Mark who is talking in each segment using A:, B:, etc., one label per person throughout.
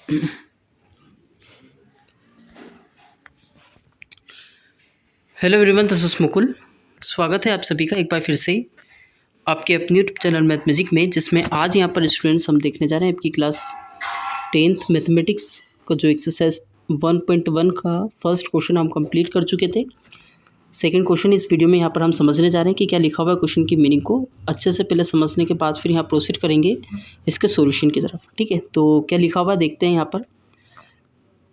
A: Hello everyone, this is Mukul. स्वागत है आप सभी का एक बार फिर से आपके अपने यूट्यूब चैनल मैथ मैजिक में, जिसमें आज यहाँ पर स्टूडेंट्स हम देखने जा रहे हैं आपकी क्लास 10th मैथमेटिक्स का जो एक्सरसाइज 1.1 का फर्स्ट क्वेश्चन हम कंप्लीट कर चुके थे। सेकंड क्वेश्चन इस वीडियो में यहाँ पर हम समझने जा रहे हैं कि क्या लिखा हुआ है क्वेश्चन की मीनिंग को अच्छे से पहले समझने के बाद फिर यहाँ प्रोसीड करेंगे इसके सॉल्यूशन की तरफ। ठीक है, तो क्या लिखा हुआ है देखते हैं यहाँ पर।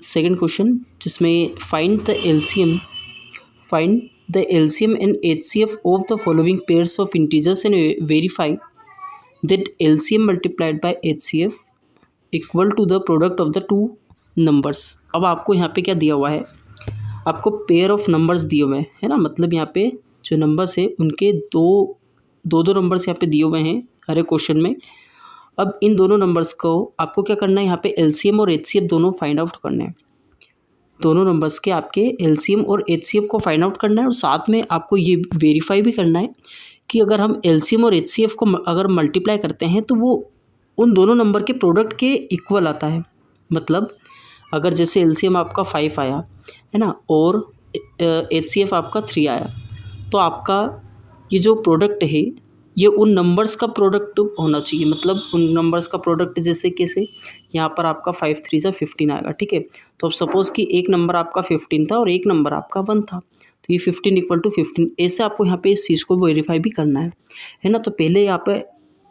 A: सेकेंड क्वेश्चन जिसमें find the LCM and HCF of the following pairs of integers and verify that LCM multiplied by HCF equal to the product of the two numbers। अब आपको यहाँ पे क्या दिया हुआ है, आपको पेयर ऑफ नंबर्स दिए हुए हैं, है ना। मतलब यहाँ पे जो नंबर्स है उनके दो नंबर्स यहाँ पे दिए हुए हैं हर एक क्वेश्चन में। अब इन दोनों नंबर्स को आपको क्या करना है, यहाँ पे LCM और HCF दोनों फाइंड आउट करने हैं। दोनों नंबर्स के आपके LCM और HCF को फाइंड आउट करना है और साथ में आपको ये वेरीफाई भी करना है कि अगर हम LCM और HCF को अगर मल्टीप्लाई करते हैं तो वो उन दोनों नंबर के प्रोडक्ट के इक्वल आता है। मतलब अगर जैसे LCM आपका 5 आया है ना और HCF आपका 3 आया, तो आपका ये जो प्रोडक्ट है ये उन नंबर्स का प्रोडक्ट होना चाहिए। मतलब उन नंबर्स का प्रोडक्ट जैसे कैसे, यहाँ पर आपका 5 3 जा 15 आएगा। ठीक है, तो अब सपोज़ कि एक नंबर आपका 15 था और एक नंबर आपका 1 था, तो ये 15 इक्वल टू 15 ऐसे आपको यहाँ पे इस चीज़ को वेरीफाई भी करना है ना। तो पहले यहाँ पे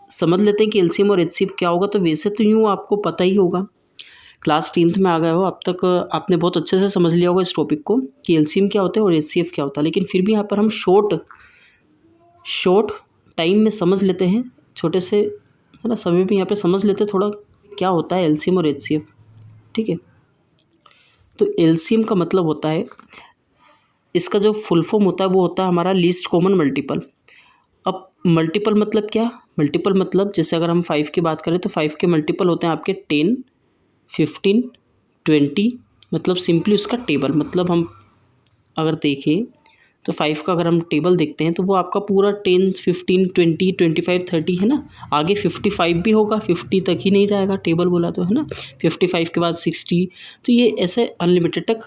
A: समझ लेते हैं कि LCM और HCF क्या होगा। तो वैसे तो यूँ आपको पता ही होगा, क्लास 10th में आ गए हो, अब तक आपने बहुत अच्छे से समझ लिया होगा इस टॉपिक को कि LCM क्या होता है और HCF क्या होता है। लेकिन फिर भी यहाँ पर हम शॉर्ट टाइम में समझ लेते हैं, छोटे से, है ना, समय भी यहाँ पे समझ लेते हैं थोड़ा क्या होता है LCM और HCF। ठीक है, तो LCM का मतलब होता है, इसका जो फुल फॉर्म होता है वो होता है हमारा लीस्ट कॉमन मल्टीपल। अब मल्टीपल मतलब क्या, मल्टीपल मतलब जैसे अगर हम 5 की बात करें तो 5 के मल्टीपल होते हैं आपके 10 15 20। मतलब सिंपली उसका टेबल, मतलब हम अगर देखें तो 5 का अगर हम टेबल देखते हैं तो वो आपका पूरा 10 15 20 25 30 है ना। आगे 55 भी होगा, 50 तक ही नहीं जाएगा टेबल बोला तो, है ना। 55 के बाद 60, तो ये ऐसे अनलिमिटेड तक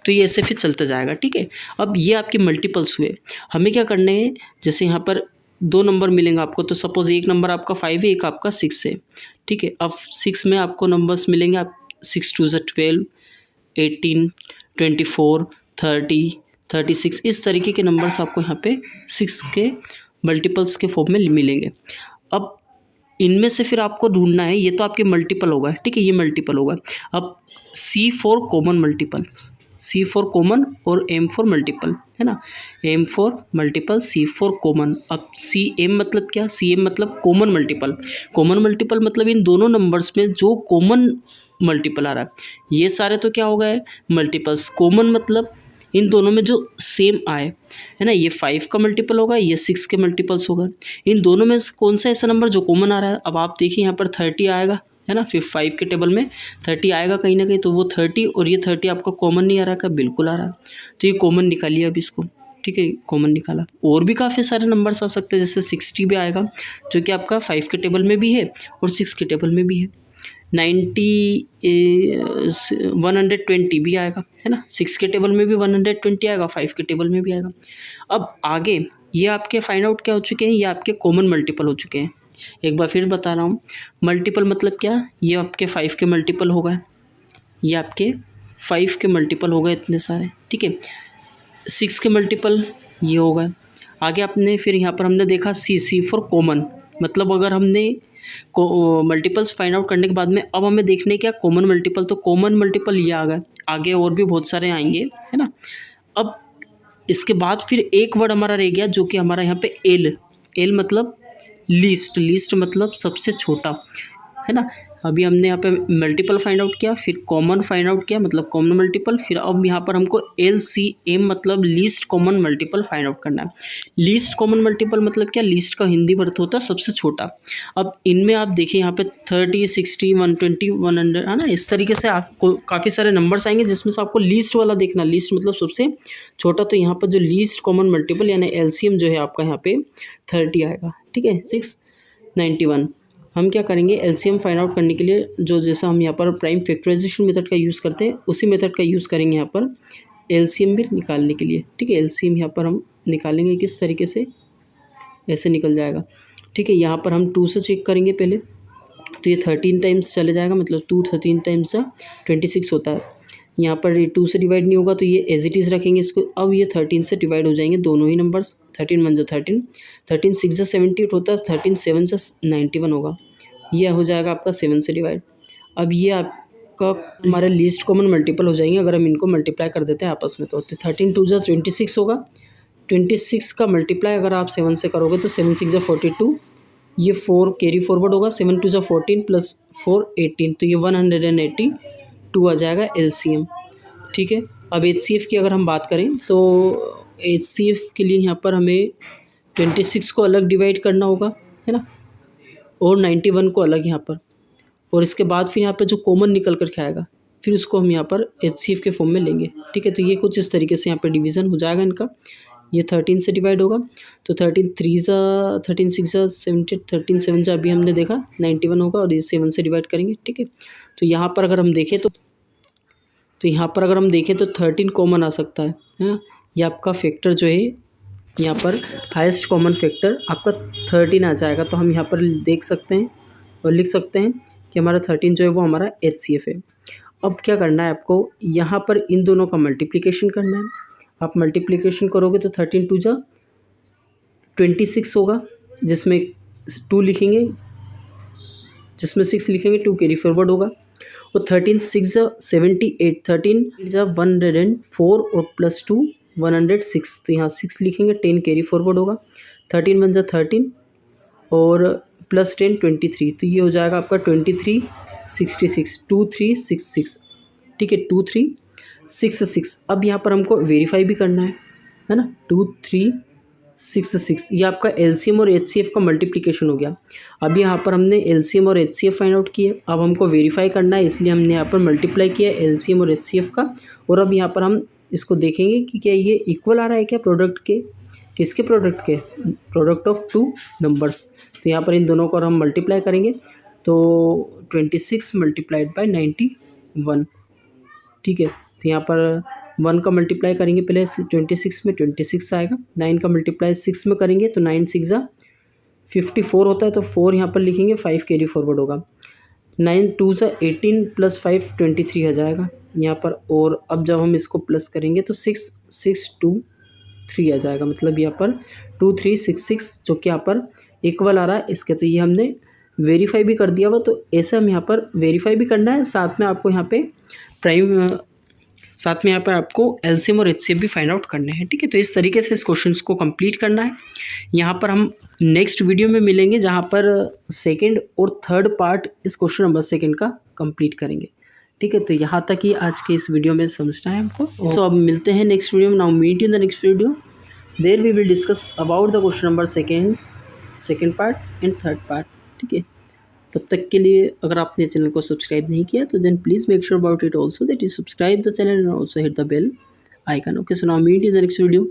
A: तो ये ऐसे फिर चलता जाएगा। ठीक है, अब ये आपके मल्टीपल्स हुए। हमें क्या करने हैं, जैसे यहाँ पर दो नंबर मिलेंगे आपको, तो सपोज़ एक नंबर आपका 5 है, एक आपका 6 है। ठीक है, अब 6 में आपको नंबर्स मिलेंगे, आप 6 2 12 18 24 30 36 इस तरीके के नंबर्स आपको यहाँ पे 6 के मल्टीपल्स के फॉर्म में मिलेंगे। अब इनमें से फिर आपको ढूंढना है, ये तो आपके मल्टीपल होगा। ठीक है, ये मल्टीपल होगा। अब C for common multiple, C for common और M फॉर मल्टीपल, है ना। M for multiple, C for common. अब CM मतलब क्या, CM मतलब कॉमन मल्टीपल। कॉमन मल्टीपल मतलब इन दोनों नंबर्स में जो कॉमन मल्टीपल आ रहा है, ये सारे तो क्या हो गए मल्टीपल्स। कॉमन मतलब इन दोनों में जो सेम आए, है ना। ये 5 का मल्टीपल होगा, ये 6 के मल्टीपल्स होगा। इन दोनों में कौन सा ऐसा नंबर जो कॉमन आ रहा है। अब आप देखिए यहाँ पर 30 आएगा, है ना। फिर 5 के टेबल में 30 आएगा कहीं ना कहीं, तो वो 30 और ये 30 आपका कॉमन नहीं आ रहा है, बिल्कुल आ रहा है। तो ये कॉमन निकालिए अब इसको। ठीक है, कॉमन निकाला। और भी काफ़ी सारे नंबर्स आ सकते हैं, जैसे 60 भी आएगा जो कि आपका 5 के टेबल में भी है और 6 के टेबल में भी है। 120 भी आएगा, है ना। 6 के टेबल में भी 120 आएगा, 5 के टेबल में भी आएगा। अब आगे ये आपके फाइंड आउट क्या हो चुके हैं, ये आपके कॉमन मल्टीपल हो चुके हैं। एक बार फिर बता रहा हूँ, मल्टीपल मतलब क्या, ये आपके 5 के मल्टीपल हो गए, ये आपके 5 के मल्टीपल हो गए इतने सारे। ठीक है, 6 के मल्टीपल ये हो गए। आगे आपने फिर यहाँ पर हमने देखा C फॉर कॉमन। मतलब अगर हमने मल्टीपल्स फाइंड आउट करने के बाद में अब हमें देखने क्या कॉमन मल्टीपल, तो कॉमन मल्टीपल ये आ गए। आगे और भी बहुत सारे आएंगे, है ना। अब इसके बाद फिर एक वर्ड हमारा रह गया जो कि हमारा यहाँ पे एल मतलब लीस्ट मतलब सबसे छोटा, है ना। अभी हमने यहाँ पे मल्टीपल फाइंड आउट किया, फिर कॉमन फाइंड आउट किया मतलब कॉमन मल्टीपल, फिर अब यहाँ पर हमको LCM मतलब least common multiple find out करना है। लीस्ट कॉमन मल्टीपल मतलब क्या, लीस्ट का हिंदी अर्थ होता है सबसे छोटा। अब इनमें आप देखिए यहाँ पे 30 60 120 100, है ना। इस तरीके से आपको काफ़ी सारे नंबर्स आएंगे जिसमें से आपको लीस्ट वाला देखना, लीस्ट मतलब सबसे छोटा। तो यहाँ पर जो लीस्ट कॉमन मल्टीपल यानी LCM जो है आपका यहाँ पे 30 आएगा। ठीक है, 691 हम क्या करेंगे, एलसीएम फाइंड आउट करने के लिए जो जैसा हम यहाँ पर प्राइम फैक्टराइजेशन मेथड का यूज़ करते हैं उसी मेथड का यूज़ करेंगे यहाँ पर एलसीएम भी निकालने के लिए। ठीक है, एलसीएम यहाँ पर हम निकालेंगे किस तरीके से, ऐसे निकल जाएगा। ठीक है, यहाँ पर हम 2 से चेक करेंगे पहले, तो ये 13 टाइम्स चले जाएगा, मतलब 2 13 टाइम्स 26 होता है। यहाँ पर ये 2 से डिवाइड नहीं होगा तो ये एज इट इज़ रखेंगे इसको। अब ये 13 से डिवाइड हो जाएंगे दोनों ही नंबर्स, 13 1 13, 13 6 78 होता है, 13 7 91 होगा, ये हो जाएगा आपका 7 से डिवाइड। अब ये आपका हमारे लीस्ट कॉमन मल्टीपल हो जाएंगे अगर हम इनको मल्टीप्लाई कर देते हैं आपस में, तो 13 2 26 होगा, 26 का मल्टीप्लाई अगर आप 7 से करोगे तो 7 6 42, ये 4 कैरी फॉरवर्ड होगा, 7 2 14 प्लस 4 18, तो ये 182 आ जाएगा एलसीएम। ठीक है, अब एचसीएफ की अगर हम बात करें तो एचसीएफ के लिए यहाँ पर हमें 26 को अलग डिवाइड करना होगा, है ना, और 91 को अलग यहाँ पर, और इसके बाद फिर यहाँ पर जो कॉमन निकल कर के आएगा फिर उसको हम यहाँ पर एचसीएफ के फॉर्म में लेंगे। ठीक है, तो ये कुछ इस तरीके से यहाँ पर डिवीज़न हो जाएगा इनका। ये 13 से डिवाइड होगा तो 13 3 13 6 70, 13 7 अभी हमने देखा 91 होगा, और ये 7 से डिवाइड करेंगे। ठीक है, तो यहाँ पर अगर हम देखें तो यहाँ पर अगर हम देखें तो 13 कॉमन आ सकता है ना, ये आपका फैक्टर जो है यहाँ पर हाईएस्ट कॉमन फैक्टर आपका 13 आ जाएगा। तो हम यहाँ पर देख सकते हैं और लिख सकते हैं कि हमारा 13 जो है वो हमारा एचसीएफ है। अब क्या करना है आपको, यहाँ पर इन दोनों का मल्टीप्लिकेशन करना है। आप मल्टीप्लिकेशन करोगे तो 13 2 26 होगा, जिसमें 2 लिखेंगे, जिसमें 6 लिखेंगे, 2 कैरी फॉरवर्ड होगा, और 13 6 78, 13 104 और प्लस 2 106, तो यहाँ 6 लिखेंगे, 10 कैरी फॉरवर्ड होगा, 13 1 13 और प्लस 10 23, तो ये हो जाएगा आपका 23 66 2366। ठीक है, 2366। अब यहाँ पर हमको वेरीफाई भी करना है ना, 2366, ये आपका एलसीएम और एचसीएफ का मल्टीप्लिकेशन हो गया। अब यहाँ पर हमने एलसीएम और एचसीएफ फाइंड आउट किया, अब हमको वेरीफाई करना है, इसलिए हमने यहाँ पर मल्टीप्लाई किया एलसीएम और एचसीएफ का। और अब यहाँ पर हम इसको देखेंगे कि क्या ये इक्वल आ रहा है क्या प्रोडक्ट के, किसके प्रोडक्ट के, प्रोडक्ट ऑफ 2 नंबर्स। तो यहाँ पर इन दोनों को हम मल्टीप्लाई करेंगे तो 26 मल्टीप्लाइड बाई 91। ठीक है, तो यहाँ पर 1 का मल्टीप्लाई करेंगे पहले 26 में, 26 आएगा, 9 का मल्टीप्लाई 6 में करेंगे तो 9 6 54 होता है, तो 4 यहाँ पर लिखेंगे, 5 कैरी फॉरवर्ड होगा, 9 2 18 प्लस 5 23 आ जाएगा यहाँ पर। और अब जब हम इसको प्लस करेंगे तो 6 6 2 3 आ जाएगा, मतलब यहाँ पर 2 3 6 6 जो कि यहाँ पर इक्वल आ रहा है इसके। तो ये हमने वेरीफाई भी कर दिया हुआ, तो ऐसे हम यहाँ पर वेरीफाई भी करना है, साथ में आपको यहाँ पे आपको एलसीएम और एचसीएफ भी फाइंड आउट करने हैं। ठीक है, तो इस तरीके से इस क्वेश्चन को कंप्लीट करना है। यहाँ पर हम नेक्स्ट वीडियो में मिलेंगे जहाँ पर सेकंड और थर्ड पार्ट इस क्वेश्चन नंबर 2 का कंप्लीट करेंगे। ठीक है, तो यहाँ तक ही आज के इस वीडियो में समझना है हमको। सो अब मिलते हैं नेक्स्ट वीडियो में। Now meet in the next video, there we will discuss about the question number second part and third part. ठीक है, तब तक के लिए अगर आपने चैनल को सब्सक्राइब नहीं किया तो then please make sure about it also that you subscribe the channel and also hit the bell icon. Okay, so now meet in the next video.